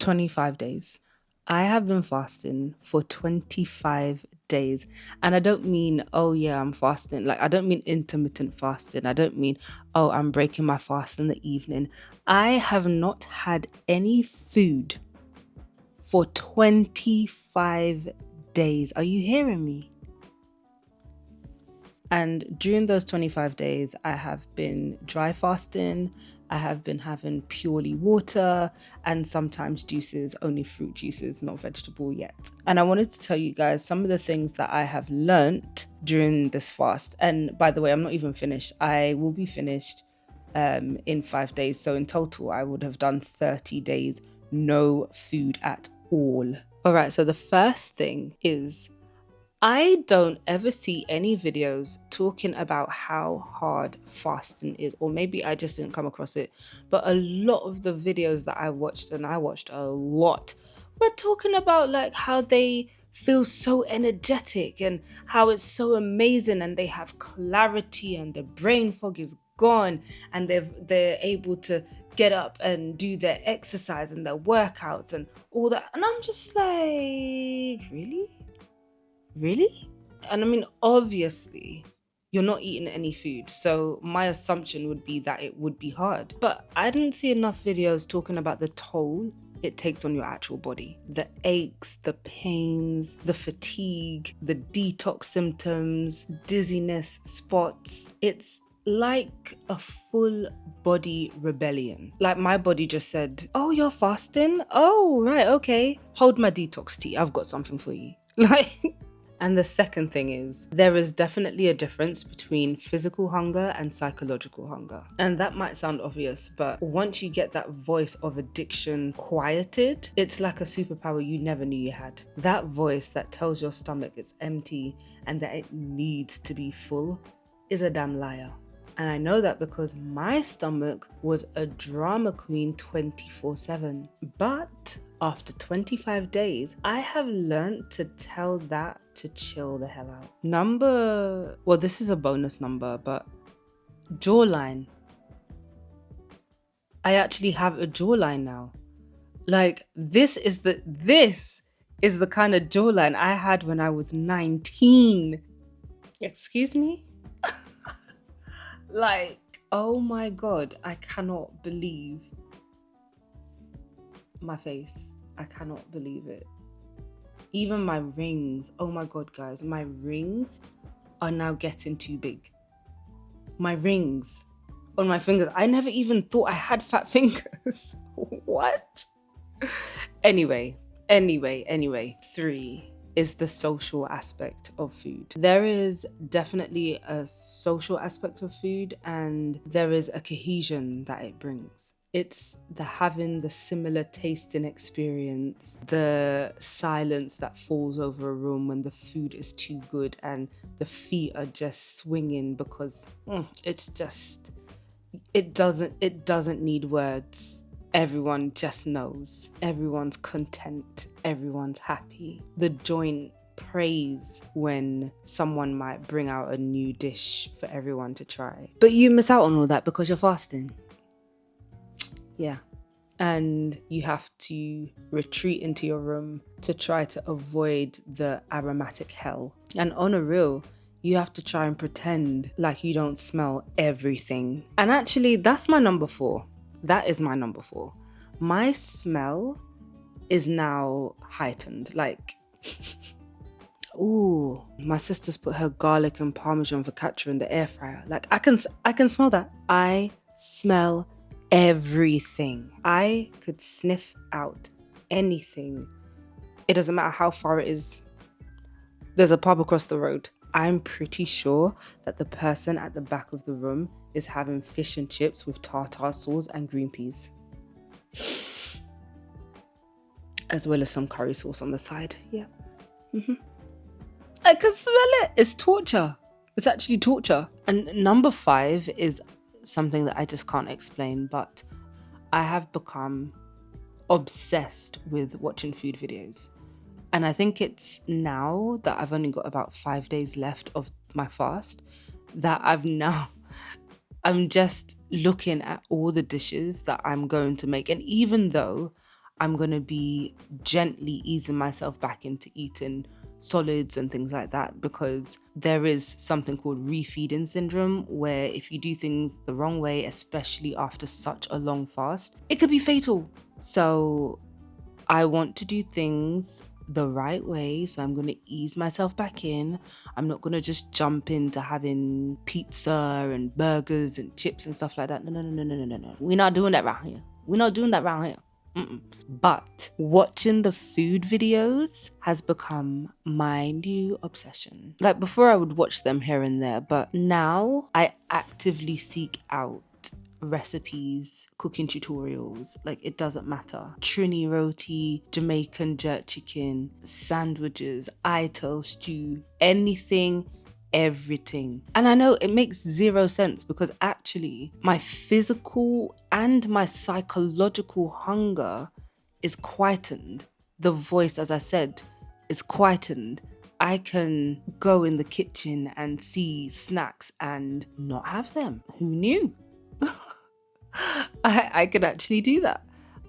25 days. I have been fasting for 25 days. And I don't mean, oh yeah, I'm fasting. Like, I don't mean intermittent fasting. I don't mean, oh, I'm breaking my fast in the evening. I have not had any food for 25 days. Are you hearing me? And during those 25 days, I have been dry fasting. I have been having purely water and sometimes juices, only fruit juices, not vegetable yet. And I wanted to tell you guys some of the things that I have learnt during this fast. And by the way, I'm not even finished. I will be finished in 5 days. So in total, I would have done 30 days, no food at all. All right, so the first thing is I don't ever see any videos talking about how hard fasting is, or maybe I just didn't come across it. But a lot of the videos that I watched, and I watched a lot, were talking about like how they feel so energetic and how it's so amazing and they have clarity and the brain fog is gone and they're able to get up and do their exercise and their workouts and all that. And I'm just like, really? Really? And I mean, obviously, you're not eating any food. So my assumption would be that it would be hard. But I didn't see enough videos talking about the toll it takes on your actual body. The aches, the pains, the fatigue, the detox symptoms, dizziness, spots. It's like a full body rebellion. Like my body just said, oh, you're fasting? Oh, right, okay. Hold my detox tea. I've got something for you. Like, and the second thing is, there is definitely a difference between physical hunger and psychological hunger. And that might sound obvious, but once you get that voice of addiction quieted, it's like a superpower you never knew you had. That voice that tells your stomach it's empty and that it needs to be full is a damn liar. And I know that because my stomach was a drama queen 24/7. But after 25 days, I have learned to tell that to chill the hell out. This is a bonus number, but jawline. I actually have a jawline now. Like, this is the kind of jawline I had when I was 19. Excuse me? Like, oh my God, I cannot believe my face. I cannot believe it. Even my rings. Oh my God, guys, my rings are now getting too big. My rings on my fingers. I never even thought I had fat fingers. What? Anyway. 3 is the social aspect of food. There is definitely a social aspect of food and there is a cohesion that it brings. It's having the similar tasting experience, the silence that falls over a room when the food is too good and the feet are just swinging because it doesn't need words. Everyone just knows. Everyone's content. Everyone's happy. The joint praise when someone might bring out a new dish for everyone to try. But you miss out on all that because you're fasting. Yeah. And you have to retreat into your room to try to avoid the aromatic hell. And on a real, you have to try and pretend like you don't smell everything. And actually, that's my number 4. That is my number 4. My smell is now heightened. Like, ooh, my sister's put her garlic and parmesan focaccia in the air fryer. Like, I can smell that. I smell everything. I could sniff out anything. It doesn't matter how far it is. There's a pub across the road. I'm pretty sure that the person at the back of the room is having fish and chips with tartar sauce and green peas. As well as some curry sauce on the side. Yeah. I can smell it. It's torture. It's actually torture. And number 5 is something that I just can't explain, but I have become obsessed with watching food videos. And I think it's now that I've only got about 5 days left of my fast that I'm just looking at all the dishes that I'm going to make. And even though I'm going to be gently easing myself back into eating solids and things like that, because there is something called refeeding syndrome, where if you do things the wrong way, especially after such a long fast, it could be fatal. So I want to do things the right way. So I'm going to ease myself back in. I'm not going to just jump into having pizza and burgers and chips and stuff like that. No. We're not doing that around here. We're not doing that around here. But watching the food videos has become my new obsession. Like before I would watch them here and there, but now I actively seek out recipes, cooking tutorials. Like, it doesn't matter. Trini roti, Jamaican jerk chicken, sandwiches, ital stew, anything, everything. And I know it makes zero sense, because actually my physical and my psychological hunger is quietened. The voice, as I said, is quietened. I can go in the kitchen and see snacks and not have them. Who knew? I could actually do that.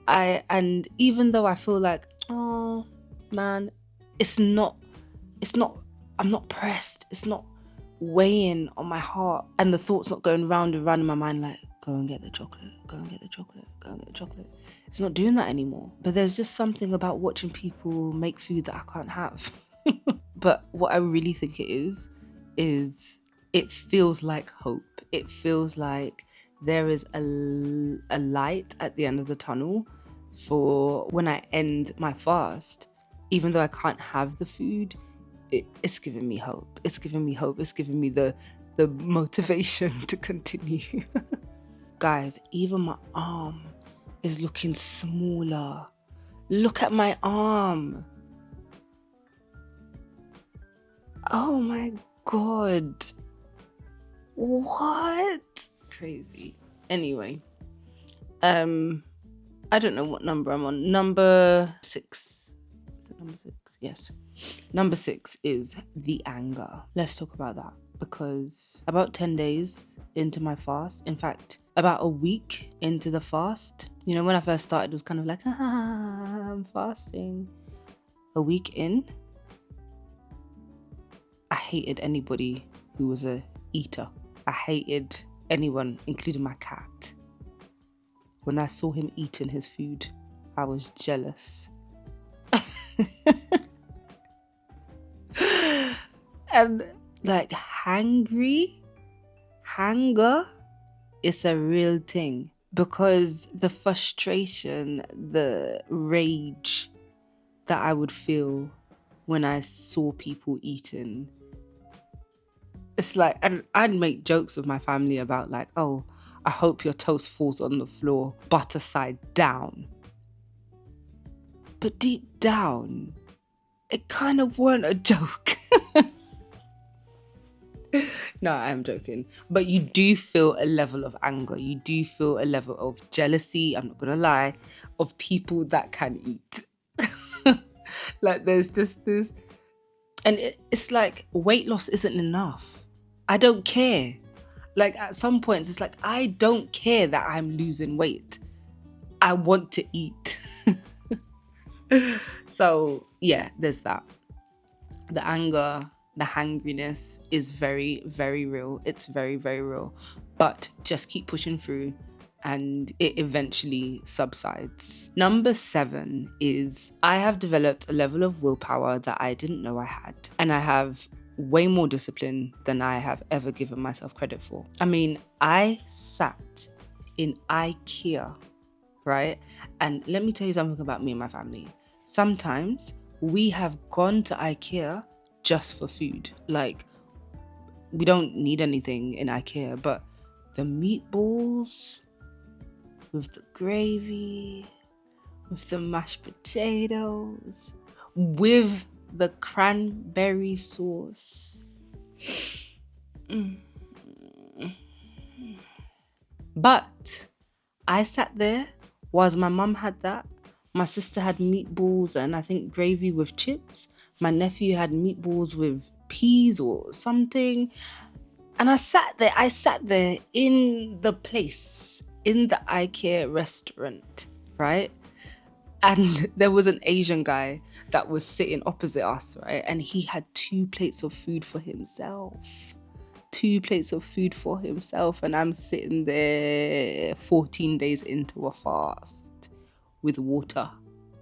And even though I feel like, oh man, I'm not pressed. It's not weighing on my heart, and the thoughts not going round and round in my mind like, go and get the chocolate, go and get the chocolate, go and get the chocolate. It's not doing that anymore. But there's just something about watching people make food that I can't have. But what I really think it is it feels like hope. It feels like there is a light at the end of the tunnel for when I end my fast. Even though I can't have the food, it's giving me hope. It's giving me hope. It's giving me the motivation to continue. Guys, even my arm is looking smaller. Look at my arm. Oh my God. What? Crazy. Anyway, I don't know what number I'm on. Number 6. Is it number 6? Yes. Number 6 is the anger. Let's talk about that, because about 10 days into my fast, in fact, about a week into the fast, you know, when I first started, it was kind of like, I'm fasting. A week in, I hated anybody who was a eater. I hated anyone, including my cat. When I saw him eating his food, I was jealous. And like hunger is a real thing, because the frustration, the rage that I would feel when I saw people eating, it's like, I'd make jokes with my family about like, oh, I hope your toast falls on the floor, butter side down. But deep down, it kind of weren't a joke. No, I'm joking. But you do feel a level of anger. You do feel a level of jealousy, I'm not going to lie, of people that can eat. Like, there's just this. And it's like, weight loss isn't enough. I don't care. Like, at some points, it's like, I don't care that I'm losing weight. I want to eat. So, yeah, there's that. The anger, the hangriness is very, very real. It's very, very real. But just keep pushing through and it eventually subsides. Number 7 is I have developed a level of willpower that I didn't know I had. And I have way more discipline than I have ever given myself credit for. I mean, I sat in IKEA, right? And let me tell you something about me and my family. Sometimes we have gone to IKEA just for food. Like, we don't need anything in IKEA, but the meatballs with the gravy, with the mashed potatoes, with the cranberry sauce. But I sat there whilst my mum had that. My sister had meatballs and I think gravy with chips. My nephew had meatballs with peas or something. And I sat there in the place, in the IKEA restaurant, right? And there was an Asian guy that was sitting opposite us, right? And he had 2 plates of food for himself. 2 plates of food for himself. And I'm sitting there 14 days into a fast with water.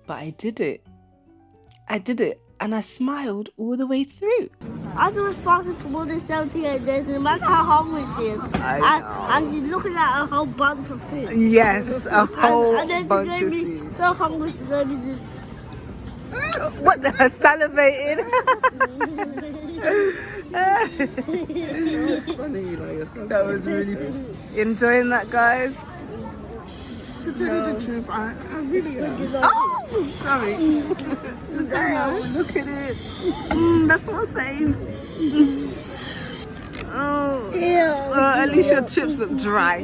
But I did it. And I smiled all the way through. I was fasting for more than 78 days, and imagine how hungry she is. And she's looking at a whole bunch of food. Yes, a whole and then bunch she gave of me food. so hungry, she gave me this. What the salivating? That was really good. Enjoying that, guys? To tell you the truth, I really am. Oh, Sorry. damn, look at it. That's my fave. Oh, Yeah. well, at least your chips look dry.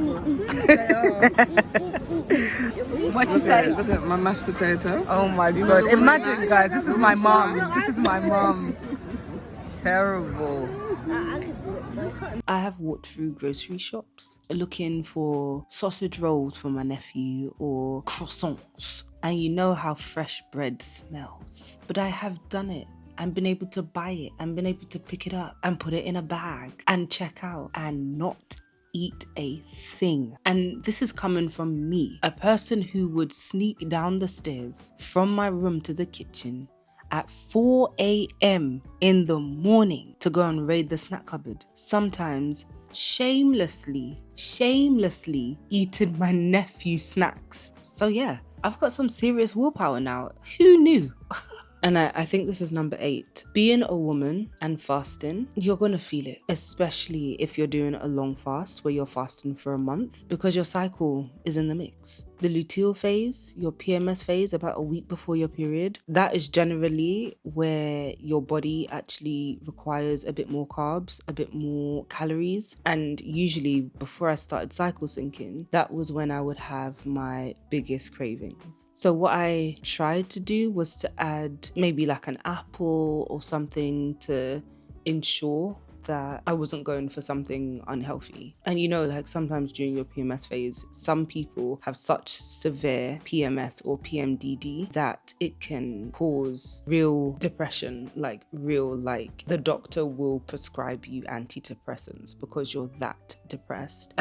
What you say? Look at my mashed potato. Oh my know god! the one Imagine, I- guys, this is my mom. No, This is my mom. Terrible. I have walked through grocery shops looking for sausage rolls for my nephew or croissants. And you know how fresh bread smells. But I have done it and been able to buy it and been able to pick it up and put it in a bag and check out and not eat a thing. And this is coming from me, a person who would sneak down the stairs from my room to the kitchen at 4 a.m. in the morning to go and raid the snack cupboard. Sometimes shamelessly eating my nephew's snacks. So yeah, I've got some serious willpower now. Who knew? And I think this is number 8. Being a woman and fasting, you're going to feel it, especially if you're doing a long fast where you're fasting for a month, because your cycle is in the mix. The luteal phase, your PMS phase, about a week before your period, that is generally where your body actually requires a bit more carbs, a bit more calories. And usually before I started cycle syncing, that was when I would have my biggest cravings. So what I tried to do was to add maybe like an apple or something to ensure that I wasn't going for something unhealthy. And you know, like sometimes during your PMS phase, some people have such severe PMS or PMDD that it can cause real depression, like the doctor will prescribe you antidepressants because you're that depressed.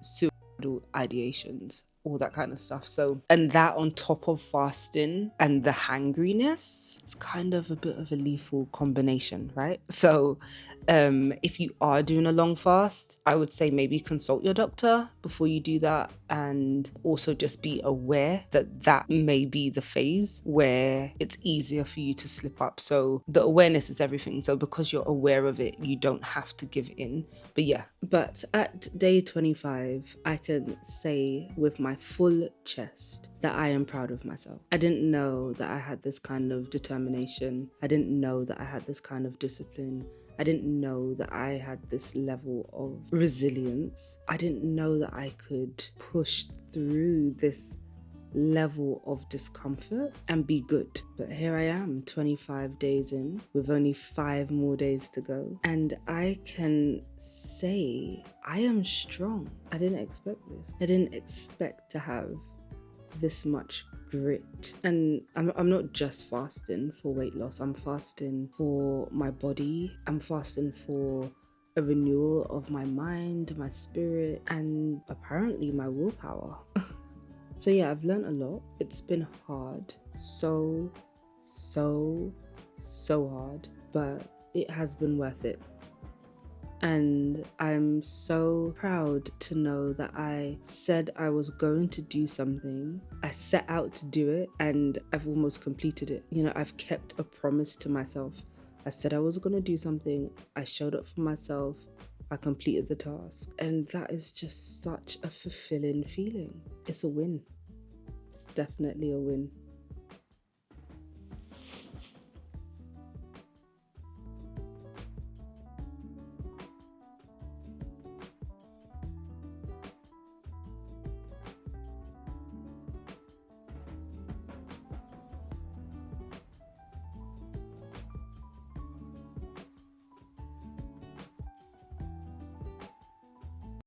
Suicidal ideations, all that kind of stuff. So, and that on top of fasting and the hangriness, it's kind of a bit of a lethal combination, right? So if you are doing a long fast, I would say maybe consult your doctor before you do that, and also just be aware that that may be the phase where it's easier for you to slip up. So the awareness is everything. So because you're aware of it, you don't have to give in. But yeah, but at day 25, I can say with my full chest that I am proud of myself. I didn't know that I had this kind of determination. I didn't know that I had this kind of discipline. I didn't know that I had this level of resilience. I didn't know that I could push through this level of discomfort and be good. But here I am, 25 days in, with only 5 more days to go. And I can say I am strong. I didn't expect this. I didn't expect to have this much grit. And I'm not just fasting for weight loss. I'm fasting for my body. I'm fasting for a renewal of my mind, my spirit, and apparently my willpower. So yeah, I've learned a lot. It's been hard. So hard. But it has been worth it. And I'm so proud to know that I said I was going to do something. I set out to do it and I've almost completed it. You know, I've kept a promise to myself. I said I was going to do something. I showed up for myself. I completed the task. And that is just such a fulfilling feeling. It's a win. It's definitely a win.